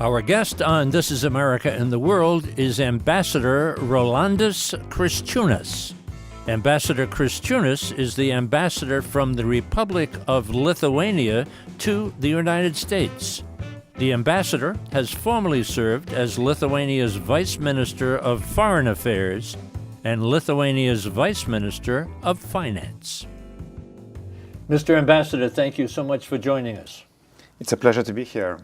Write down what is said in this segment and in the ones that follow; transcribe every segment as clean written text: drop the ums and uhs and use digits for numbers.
Our guest on This is America in the World is Ambassador Rolandas Kriščiūnas. Ambassador Kriščiūnas is the ambassador from the Republic of Lithuania to the United States. The ambassador has formerly served as Lithuania's Vice Minister of Foreign Affairs and Lithuania's Vice Minister of Finance. Mr. Ambassador, thank you so much for joining us. It's a pleasure to be here.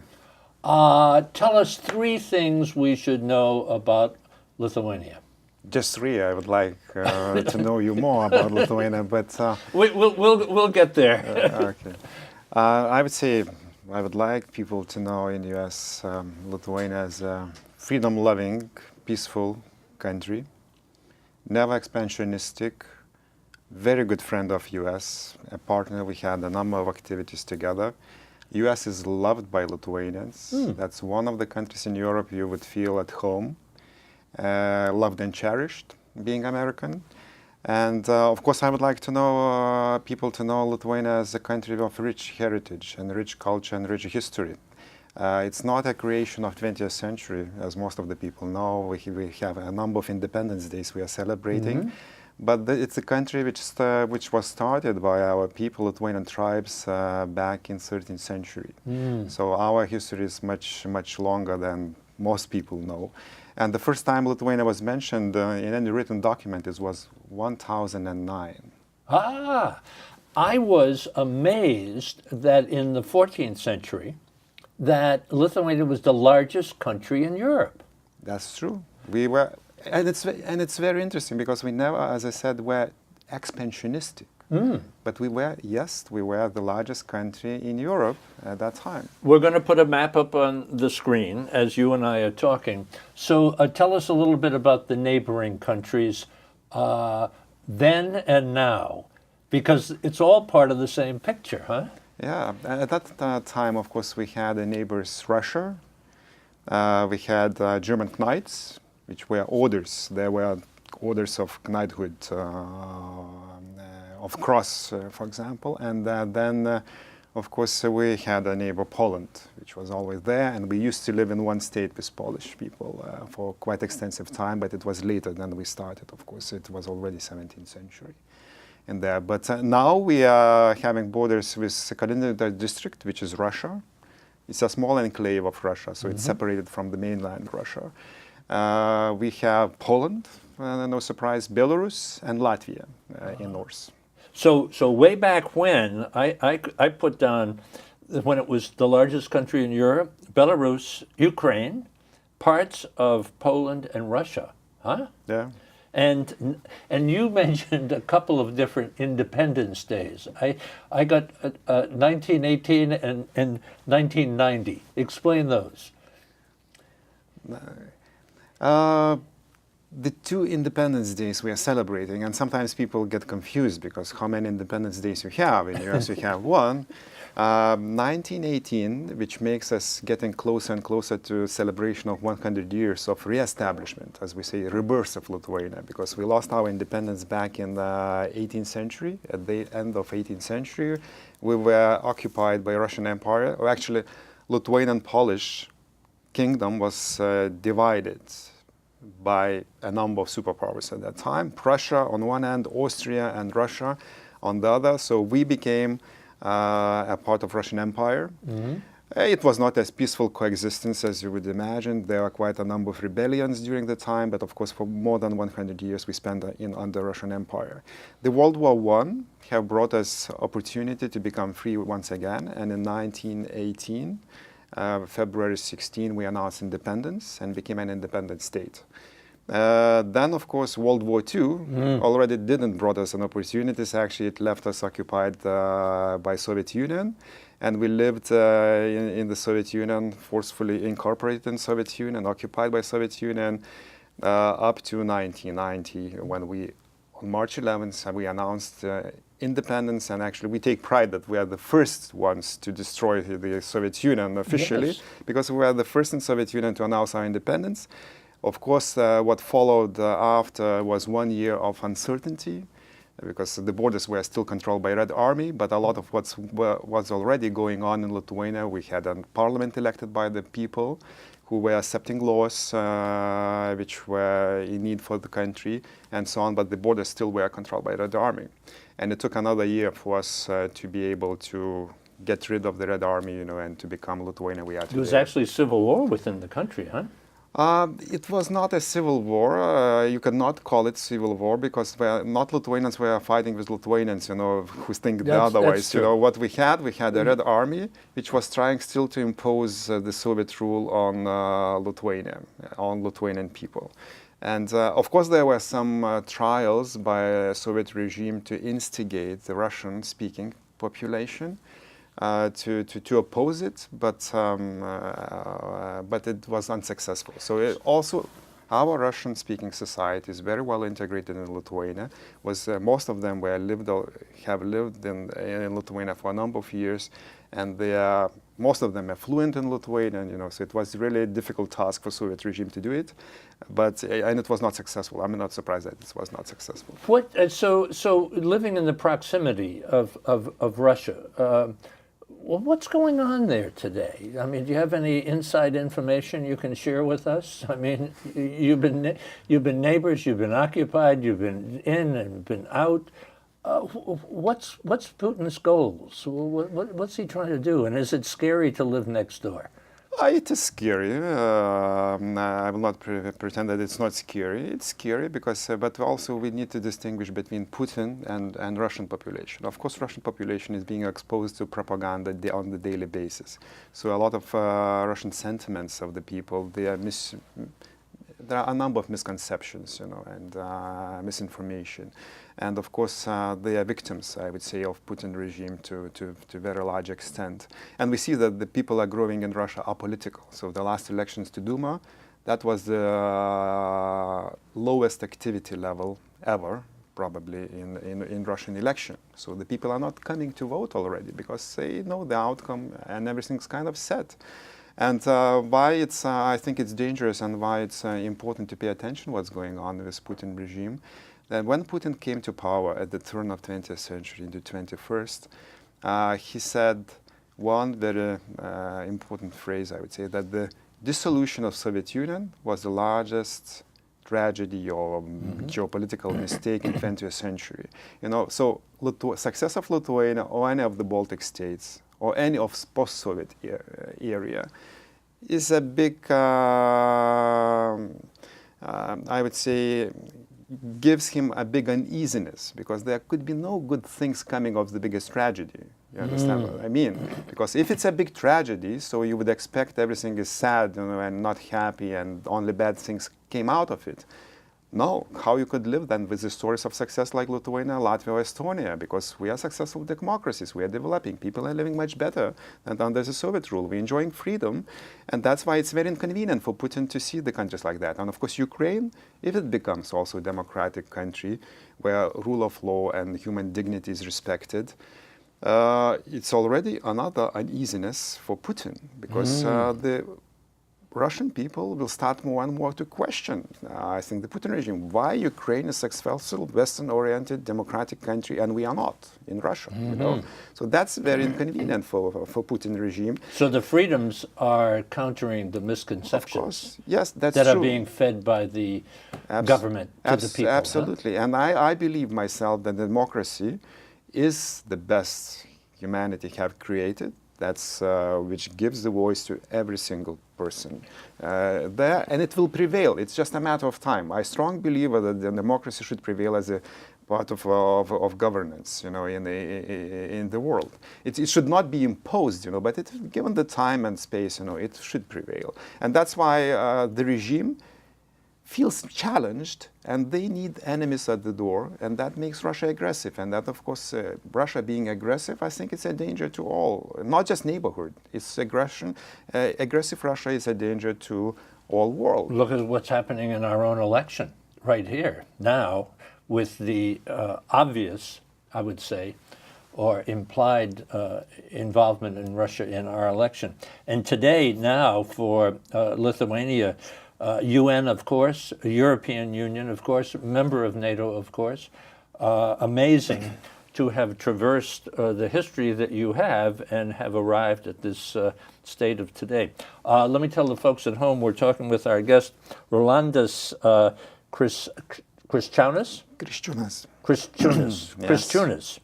Tell us three things we should know about Lithuania. Just three. I would like to know you more about Lithuania, but We'll get there. okay. I would say I would like people to know in the U.S. Lithuania is a freedom-loving, peaceful country, never expansionistic, very good friend of U.S., a partner. We had a number of activities together. U.S. is loved by Lithuanians. That's one of the countries in Europe you would feel at home, loved and cherished, being American. And of course, I would like to know people to know Lithuania as a country of rich heritage and rich culture and rich history. It's not a creation of 20th century, as most of the people know. We have a number of Independence Days we are celebrating. But it's a country which was started by our people, Lithuanian tribes, back in 13th century. So our history is much, much longer than most people know. And the first time Lithuania was mentioned in any written document was 1009. I was amazed that in the 14th century, that Lithuania was the largest country in Europe. That's true. We were. And it's very interesting because we never, as I said, were expansionistic. But we were the largest country in Europe at that time. We're going to put a map up on the screen as you and I are talking. So tell us a little bit about the neighboring countries then and now, because it's all part of the same picture, huh? Yeah, at that time, of course, we had a neighbors Russia. We had German knights, which were orders. There were orders of knighthood, of cross, for example. And then, of course, we had a neighbor Poland, which was always there. And we used to live in one state with Polish people for quite extensive time, but it was later than we started, of course. It was already 17th century in there. But now we are having borders with Kaliningrad district, which is Russia. It's a small enclave of Russia, so it's separated from the mainland Russia. We have Poland, no surprise, Belarus, and Latvia in north. So way back when, I put down when it was the largest country in Europe, Belarus, Ukraine, parts of Poland and Russia, huh? Yeah. And you mentioned a couple of different Independence Days. I got 1918 and 1990. Explain those. The two Independence Days we are celebrating, and sometimes people get confused because how many Independence Days you have. In the US you have one. 1918, which makes us getting closer and closer to celebration of 100 years of re-establishment, as we say, rebirth of Lithuania, because we lost our independence back in the 18th century. At the end of 18th century, we were occupied by Russian Empire, or actually Lithuanian Polish kingdom was divided by a number of superpowers at that time. Prussia on one hand, Austria and Russia on the other. So we became a part of Russian Empire. It was not as peaceful coexistence as you would imagine. There were quite a number of rebellions during the time, but of course for more than 100 years we spent under Russian Empire. The World War I have brought us opportunity to become free once again, and in 1918, February 16, we announced independence and became an independent state. Then, of course, World War II already didn't brought us an opportunities. Actually, it left us occupied by Soviet Union, and we lived in the Soviet Union, forcefully incorporated in Soviet Union, occupied by Soviet Union, up to 1990, when we, on March 11th, we announced independence, and actually we take pride that we are the first ones to destroy the Soviet Union officially, because we were the first in Soviet Union to announce our independence. Of course, what followed after was 1 year of uncertainty, because the borders were still controlled by Red Army, but a lot of what's already going on in Lithuania, we had a parliament elected by the people who were accepting laws which were in need for the country and so on, but the borders still were controlled by Red Army. And it took another year for us to be able to get rid of the Red Army, and to become Lithuania we are today. There was actually civil war within the country, huh? It was not a civil war. You cannot call it civil war because not Lithuanians were fighting with Lithuanians, who think otherwise. What we had a Red Army which was trying still to impose the Soviet rule on Lithuania, on Lithuanian people. And of course there were some trials by the Soviet regime to instigate the Russian-speaking population to oppose it, but it was unsuccessful. So also, our Russian-speaking society is very well integrated in Lithuania. Most of them have lived in Lithuania for a number of years, and most of them are fluent in Lithuanian. So it was really a difficult task for Soviet regime to do it, and it was not successful. I'm not surprised that it was not successful. So living in the proximity of Russia. Well, what's going on there today? I mean, do you have any inside information you can share with us? I mean, you've been neighbors, you've been occupied, you've been in and been out. What's Putin's goals? What's he trying to do? And is it scary to live next door? It is scary. I will not pretend that it's not scary. It's scary because, but also we need to distinguish between Putin and Russian population. Of course, Russian population is being exposed to propaganda on the daily basis. So a lot of Russian sentiments of the people, there are a number of misconceptions, and misinformation. And of course, they are victims, I would say, of Putin regime to a very large extent. And we see that the people are growing in Russia are political. So the last elections to Duma, that was the lowest activity level ever, probably in Russian election. So the people are not coming to vote already because they know the outcome and everything's kind of set. And why I think it's dangerous and why it's important to pay attention what's going on with this Putin regime. That when Putin came to power at the turn of 20th century into 21st, he said one very important phrase, I would say, that the dissolution of Soviet Union was the largest tragedy or geopolitical mistake in 20th century. So success of Lithuania or any of the Baltic states or any of post-Soviet area is a big, I would say, gives him a big uneasiness because there could be no good things coming of the biggest tragedy. You understand what I mean? Because if it's a big tragedy, so you would expect everything is sad and not happy and only bad things came out of it. No, how you could live then with the stories of success like Lithuania, Latvia, or Estonia, because we are successful democracies, we are developing, people are living much better than under the Soviet rule, we're enjoying freedom, and that's why it's very inconvenient for Putin to see the countries like that. And of course Ukraine, if it becomes also a democratic country where rule of law and human dignity is respected, it's already another uneasiness for Putin, because the Russian people will start more and more to question, I think, the Putin regime. Why Ukraine is a successful, Western-oriented, democratic country, and we are not in Russia. So that's very inconvenient for Putin regime. So the freedoms are countering the misconceptions. Of course, yes, that's that true. Are being fed by the government to the people. Absolutely, and I believe myself that democracy is the best humanity have created. That's which gives the voice to every single person there, and it will prevail. It's just a matter of time. I strongly believe that the democracy should prevail as a part of governance, in the world. It should not be imposed, but given the time and space, it should prevail. And that's why the regime feels challenged, and they need enemies at the door, and that makes Russia aggressive. And that, of course, Russia being aggressive, I think it's a danger to all, not just neighborhood. It's aggression. Aggressive Russia is a danger to all world. Look at what's happening in our own election right here now, with the obvious, I would say, or implied involvement in Russia in our election. And today, now, for Lithuania, UN, of course, European Union, of course, member of NATO, of course. amazing to have traversed the history that you have and have arrived at this state of today. Let me tell the folks at home, we're talking with our guest, Rolandas Kriščiūnas? Kriščiūnas. Kriščiūnas. Yes. Kriščiūnas.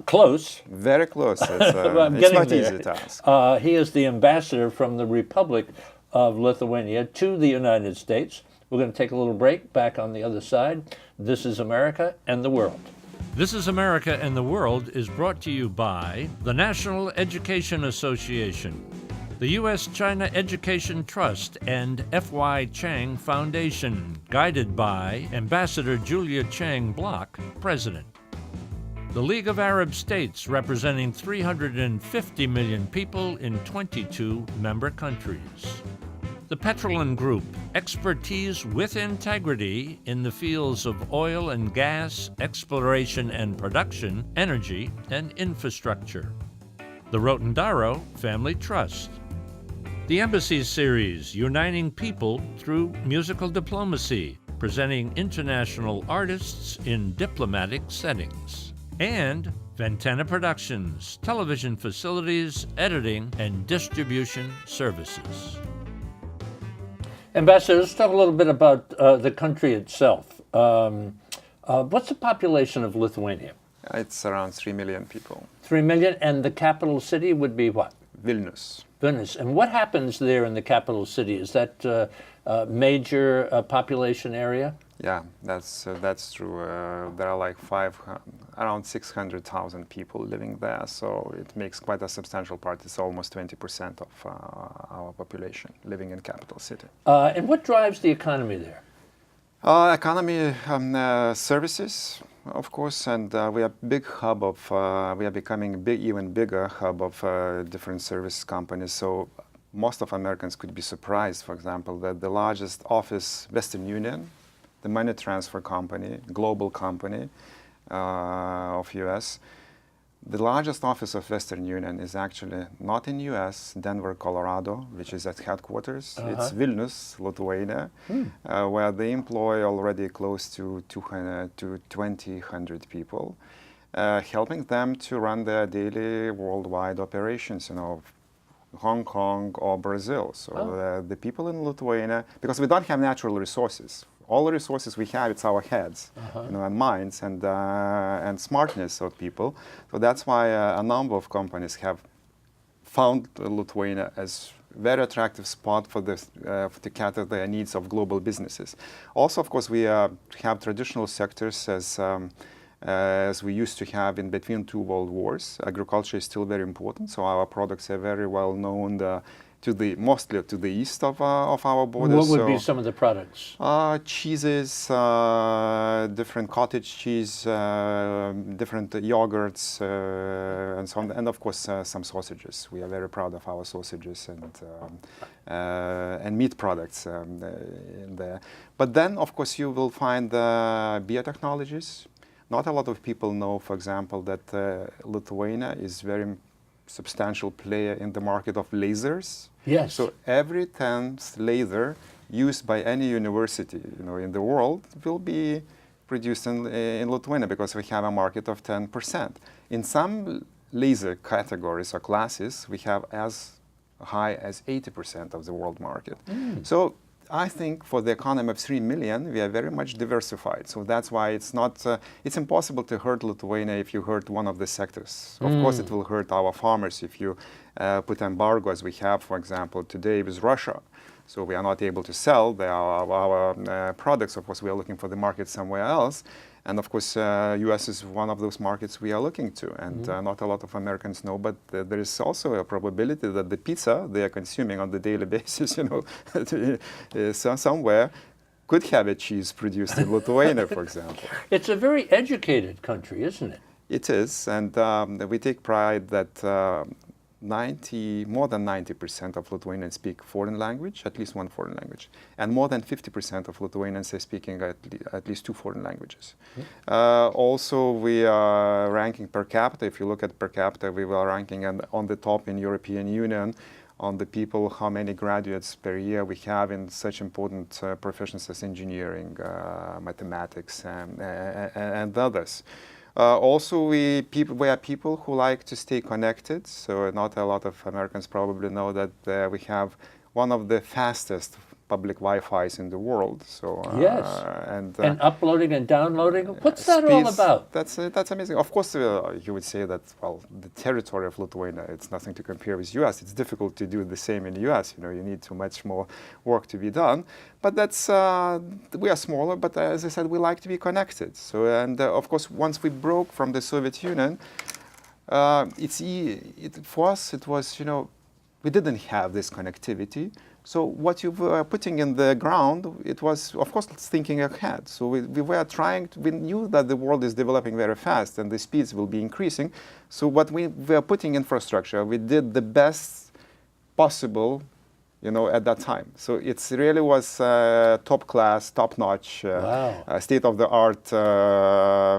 Close. Very close. It's, I'm it's getting not there. easy to ask. He is the ambassador from the Republic of Lithuania to the United States. We're going to take a little break. Back on the other side. This is America and the World. This is America and the World is brought to you by the National Education Association, the U.S.-China Education Trust, and F.Y. Chang Foundation, guided by Ambassador Julia Chang Block, President. The League of Arab States, representing 350 million people in 22 member countries. The Petroleum Group, expertise with integrity in the fields of oil and gas, exploration and production, energy, and infrastructure. The Rotendaro Family Trust. The Embassy Series, uniting people through musical diplomacy, presenting international artists in diplomatic settings. And Ventana Productions, television facilities, editing, and distribution services. Ambassador, let's talk a little bit about the country itself. What's the population of Lithuania? It's around 3 million people. 3 million, and the capital city would be what? Vilnius. Vilnius. And what happens there in the capital city? Is that a major population area? Yeah, that's true. There are like around 600,000 people living there, so it makes quite a substantial part. It's almost 20% of our population living in capital city. And what drives the economy there? Economy, services, of course, and we are big hub of. We are becoming even bigger hub of different service companies. So most of Americans could be surprised, for example, that the largest office, Western Union, the money transfer company, global company of US. The largest office of Western Union is actually not in US, Denver, Colorado, which is at headquarters. It's Vilnius, Lithuania, where they employ already close to 2,000 people, helping them to run their daily worldwide operations, Hong Kong or Brazil. So the people in Lithuania, because we don't have natural resources. All the resources we have, it's our heads, and minds, and smartness of people. So that's why a number of companies have found Lithuania as very attractive spot for this to cater the needs of global businesses. Also, of course, we have traditional sectors as we used to have in between two world wars. Agriculture is still very important, so our products are very well known. Mostly to the east of our borders. What would be some of the products? Cheeses, different cottage cheese, different yogurts, and so on, and of course some sausages. We are very proud of our sausages and meat products in there. But then, of course, you will find biotechnologies. Not a lot of people know, for example, that Lithuania is very substantial player in the market of lasers. Yes. So every 10th laser used by any university, in the world will be produced in Lithuania because we have a market of 10%. In some laser categories or classes, we have as high as 80% of the world market. So I think for the economy of 3 million, we are very much diversified. So that's why it's not, it's impossible to hurt Lithuania if you hurt one of the sectors. Of course, it will hurt our farmers if you put embargo, as we have, for example, today with Russia. So we are not able to sell our products. Of course, we are looking for the market somewhere else. And of course, US is one of those markets we are looking to. And not a lot of Americans know, but there is also a probability that the pizza they are consuming on the daily basis, somewhere could have a cheese produced in Lithuania, for example. It's a very educated country, isn't it? It is. And we take pride that more than 90% of Lithuanians speak foreign language, at least one foreign language. And more than 50% of Lithuanians are speaking at least 2 foreign languages. Also, we are ranking per capita. If you look at per capita, we are ranking on the top in European Union on the people, how many graduates per year we have in such important professions as engineering, mathematics, and others. Also, we are people who like to stay connected, so not a lot of Americans probably know that we have one of the fastest public Wi-Fi's in the world. So yes, and uploading and downloading. What's that all about? That's amazing. Of course, you would say that, well, the territory of Lithuania, it's nothing to compare with U.S. It's difficult to do the same in the U.S. You know, you need too much more work to be done. But that's we are smaller. But as I said, we like to be connected. So and of course, once we broke from the Soviet Union, for us it was, you know, we didn't have this connectivity. So what you were putting in the ground, it was, of course, thinking ahead. So we knew that the world is developing very fast and the speeds will be increasing. So what we were putting infrastructure, we did the best possible, you know, at that time. So it really was top class, top notch, wow. State of the art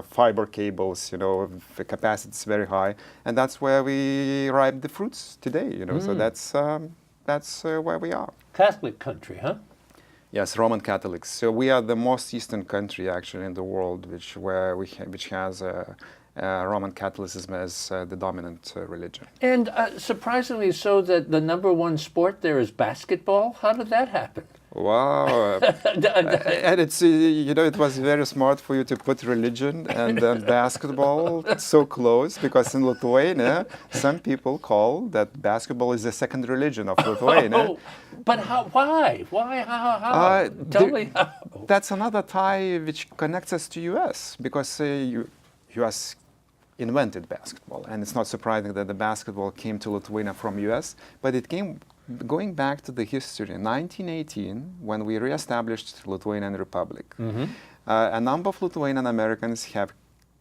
fiber cables, you know, the capacity is very high. And that's where we ripe the fruits today, you know, so that's where we are. Catholic country, huh? Yes, Roman Catholics. So we are the most eastern country actually in the world which has Roman Catholicism as the dominant religion. And surprisingly so that the #1 sport there is basketball. How did that happen? Wow. And it's, you know, it was very smart for you to put religion and basketball so close, because in Lithuania, some people call that basketball is the second religion of Lithuania. Oh, but how? Why? Why? How? Tell me how. That's another tie which connects us to U.S. because U.S. invented basketball. And it's not surprising that the basketball came to Lithuania from U.S., but it came going back to the history, in 1918, when we re-established Lithuanian Republic, a number of Lithuanian Americans have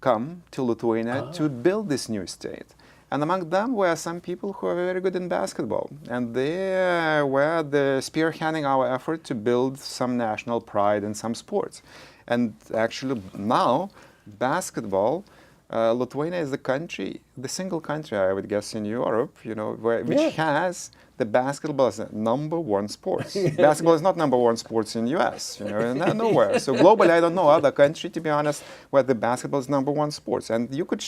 come to Lithuania to build this new state. And among them were some people who are very good in basketball. And they were spearheading our effort to build some national pride in some sports. And actually now, basketball, Lithuania is the single country, I would guess, in Europe, you know, which has the basketball as #1 sports. Basketball is not #1 sports in U.S., you know, nowhere. So globally, I don't know other country, to be honest, where the basketball is #1 sports. And you could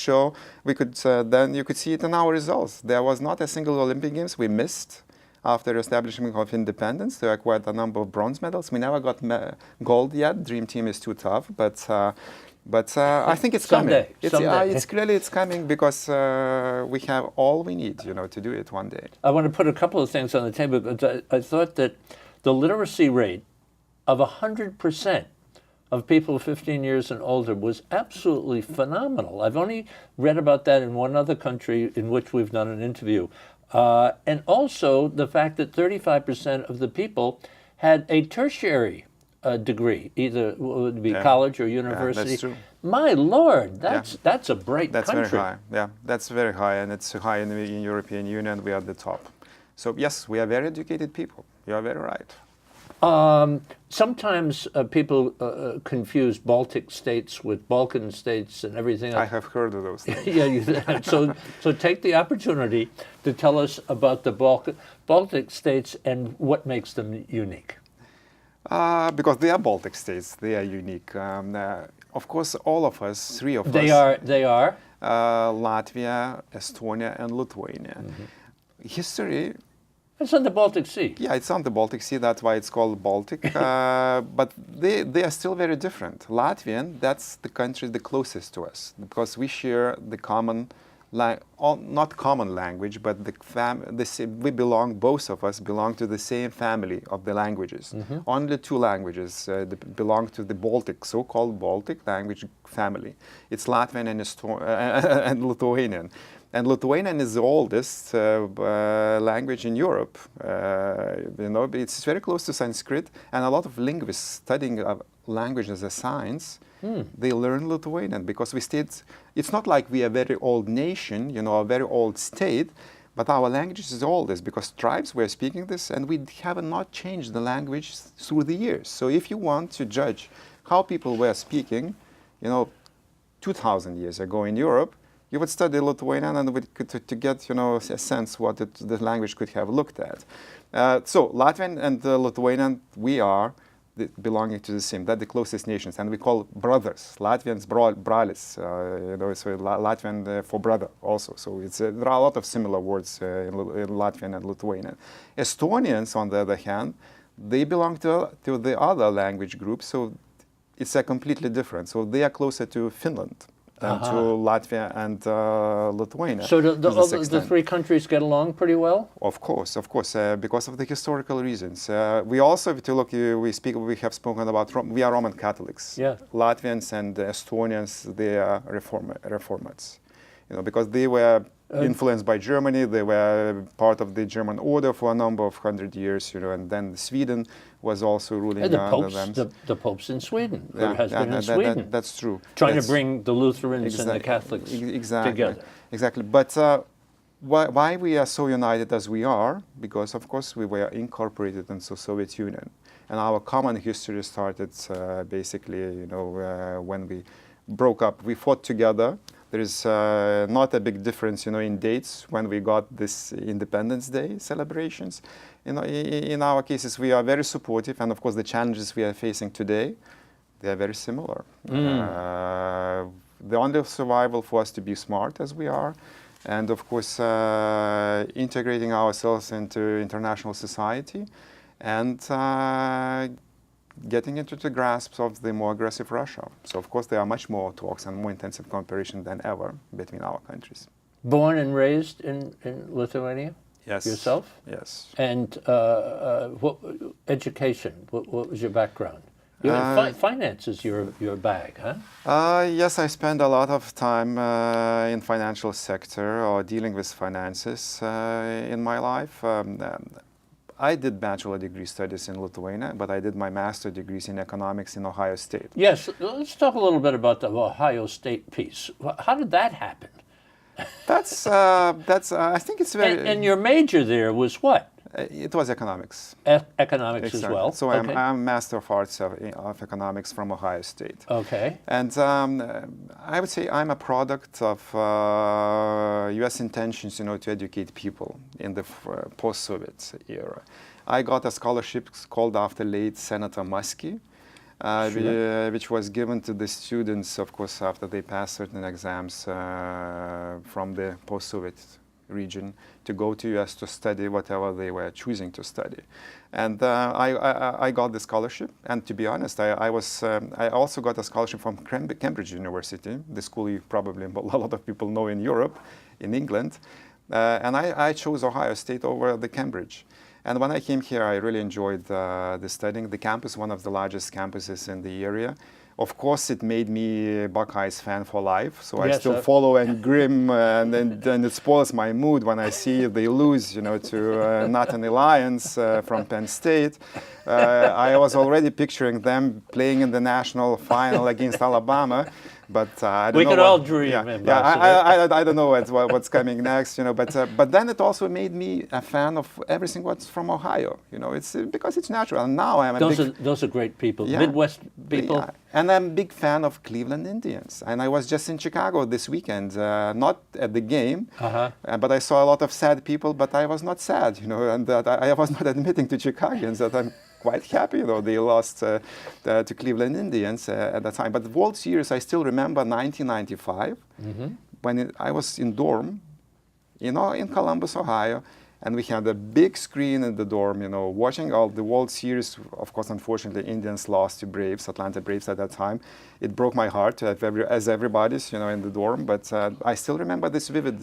then you could see it in our results. There was not a single Olympic Games we missed after establishment of independence. There are quite a number of bronze medals. We never got gold yet. Dream Team is too tough, but I think it's coming. Someday. It's clearly it's coming because we have all we need, you know, to do it one day. I want to put a couple of things on the table, because I thought that the literacy rate of 100% of people 15 years and older was absolutely phenomenal. I've only read about that in one other country in which we've done an interview. And also the fact that 35% of the people had a tertiary degree, either would be college or university. That's true. My Lord, that's a bright country. That's very high. Yeah, that's very high, and it's high in the European Union. We are at the top. So yes, we are very educated people. You are very right. Sometimes people confuse Baltic states with Balkan states and everything else. I have heard of those things. Yeah, so take the opportunity to tell us about the Baltic states and what makes them unique. Because they are Baltic states, they are unique. Of course, all of us, three of us. They are? Latvia, Estonia, and Lithuania. History. It's on the Baltic Sea. Yeah, it's on the Baltic Sea. That's why it's called Baltic. But they are still very different. Latvian, that's the country the closest to us, because we share the common, not common language, but both of us belong to the same family of the languages. Only 2 languages belong to the Baltic, so-called Baltic language family. It's Latvian and Lithuanian. And Lithuanian is the oldest language in Europe. You know, it's very close to Sanskrit, and a lot of linguists studying language as a science, they learn Lithuanian because it's not like we are a very old nation, you know, a very old state, but our language is the oldest because tribes were speaking this, and we have not changed the language through the years. So if you want to judge how people were speaking, you know, 2,000 years ago in Europe, you would study Lithuanian and to get a sense what the language could have looked at. So Latvian and Lithuanian, we are belonging to the same. They're the closest nations, and we call brothers. Latvians brolis, so Latvian for brother also. So there are a lot of similar words in Latvian and Lithuanian. Estonians, on the other hand, they belong to the other language group, so it's a completely different. So they are closer to Finland than to Latvia and Lithuania. So the three countries get along pretty well? Of course, because of the historical reasons. We also, if you look, we have spoken about, we are Roman Catholics. Yeah. Latvians and Estonians, they are reformats. Because they were influenced by Germany, they were part of the German order for a number of 100 years, and then Sweden was also ruling under them. The Pope's in Sweden. There has been in Sweden. That's true. Trying to bring the Lutherans and the Catholics together. Exactly. But why we are so united as we are? Because, of course, we were incorporated into the Soviet Union. And our common history started basically, when we broke up. We fought together. There is not a big difference, in dates when we got this Independence Day celebrations. In our cases, we are very supportive, and of course, the challenges we are facing today, they are very similar. The only survival for us to be smart as we are, and of course, integrating ourselves into international society, and getting into the grasp of the more aggressive Russia. So, of course, there are much more talks and more intensive cooperation than ever between our countries. Born and raised in Lithuania? Yes. Yourself? Yes. And what education? What was your background? Finance is your bag, huh? Yes, I spend a lot of time in financial sector or dealing with finances in my life. I did bachelor degree studies in Lithuania, but I did my master degrees in economics in Ohio State. Yes, let's talk a little bit about the Ohio State piece. How did that happen? That's I think it's very... And your major there was what? It was economics. Economics exactly. as well? So okay. I'm Master of Arts of Economics from Ohio State. Okay. And I would say I'm a product of U.S. intentions, to educate people in the post-Soviet era. I got a scholarship called after late Senator Muskie, which was given to the students, of course, after they passed certain exams from the post-Soviet region to go to U.S. to study whatever they were choosing to study. And I got the scholarship. And to be honest, I also got a scholarship from Cambridge University, the school you probably a lot of people know in Europe, in England. And I chose Ohio State over the Cambridge. And when I came here, I really enjoyed the studying. The campus, one of the largest campuses in the area. Of course, it made me a Buckeyes fan for life. So I still follow and grim, and then it spoils my mood when I see they lose, to Nathaniel Lyons from Penn State. I was already picturing them playing in the national final against Alabama. But I don't know. We can all dream. I don't know what's coming next, But then it also made me a fan of everything what's from Ohio. It's because it's natural. And now I'm those are great people, Midwest people. Yeah. And I'm a big fan of Cleveland Indians. And I was just in Chicago this weekend, not at the game, but I saw a lot of sad people. But I was not sad, and I was not admitting to Chicagoans that I'm quite happy, they lost to Cleveland Indians at that time. But the World Series, I still remember 1995, when I was in dorm, in Columbus, Ohio, and we had a big screen in the dorm, watching all the World Series. Of course, unfortunately, Indians lost to Braves, Atlanta Braves at that time. It broke my heart, as everybody's, in the dorm. But I still remember these vivid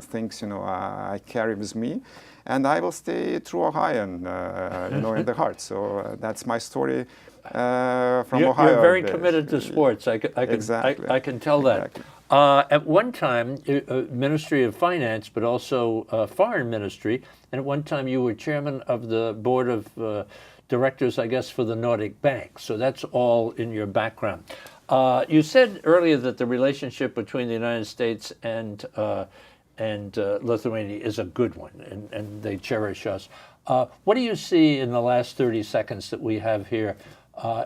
things, I carry with me. And I will stay true Ohioan, in the heart. So that's my story from Ohio. You're very committed to sports. I can tell that. Exactly. At one time, Ministry of Finance, but also Foreign Ministry, and at one time you were chairman of the board of directors, I guess, for the Nordic Bank. So that's all in your background. You said earlier that the relationship between the United States and Lithuania is a good one, and they cherish us. What do you see in the last 30 seconds that we have here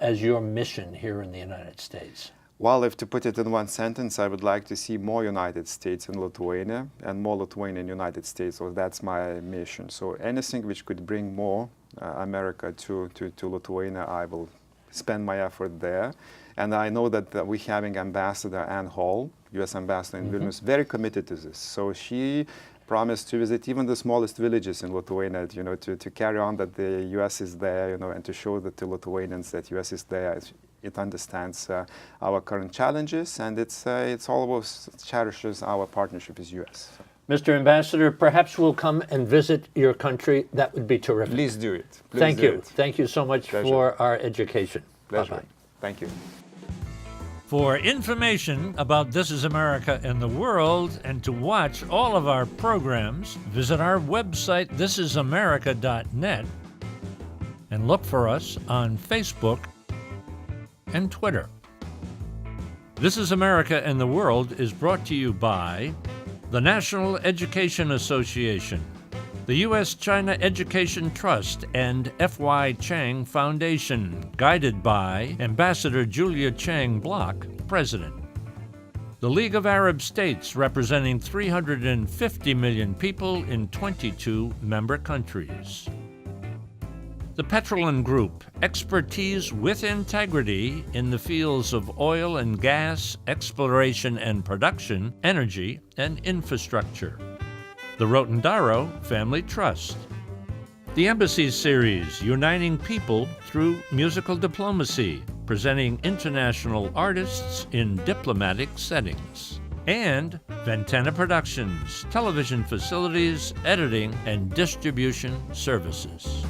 as your mission here in the United States? Well, if to put it in one sentence, I would like to see more United States in Lithuania and more Lithuania in United States. So that's my mission. So anything which could bring more America to Lithuania, I will spend my effort there. And I know that we're having Ambassador Ann Hall, U.S. Ambassador in Vilnius, very committed to this. So she promised to visit even the smallest villages in Lithuania, to carry on that the U.S. is there, and to show that to Lithuanians that U.S. is there. It understands our current challenges, and it's always cherishes our partnership with U.S. So. Mr. Ambassador, perhaps we'll come and visit your country. That would be terrific. Please do it. Thank you. Thank you so much for our education. Pleasure. Bye-bye. Thank you. For information about This Is America and the World, and to watch all of our programs, visit our website, thisisamerica.net, and look for us on Facebook and Twitter. This Is America and the World is brought to you by the National Education Association, the U.S.-China Education Trust, and F.Y. Chang Foundation, guided by Ambassador Julia Chang Block, President. The League of Arab States, representing 350 million people in 22 member countries. The Petrolin Group, expertise with integrity in the fields of oil and gas, exploration and production, energy, and infrastructure. The Rotendaro Family Trust. The Embassy Series, uniting people through musical diplomacy, presenting international artists in diplomatic settings. And Ventana Productions, television facilities, editing, and distribution services.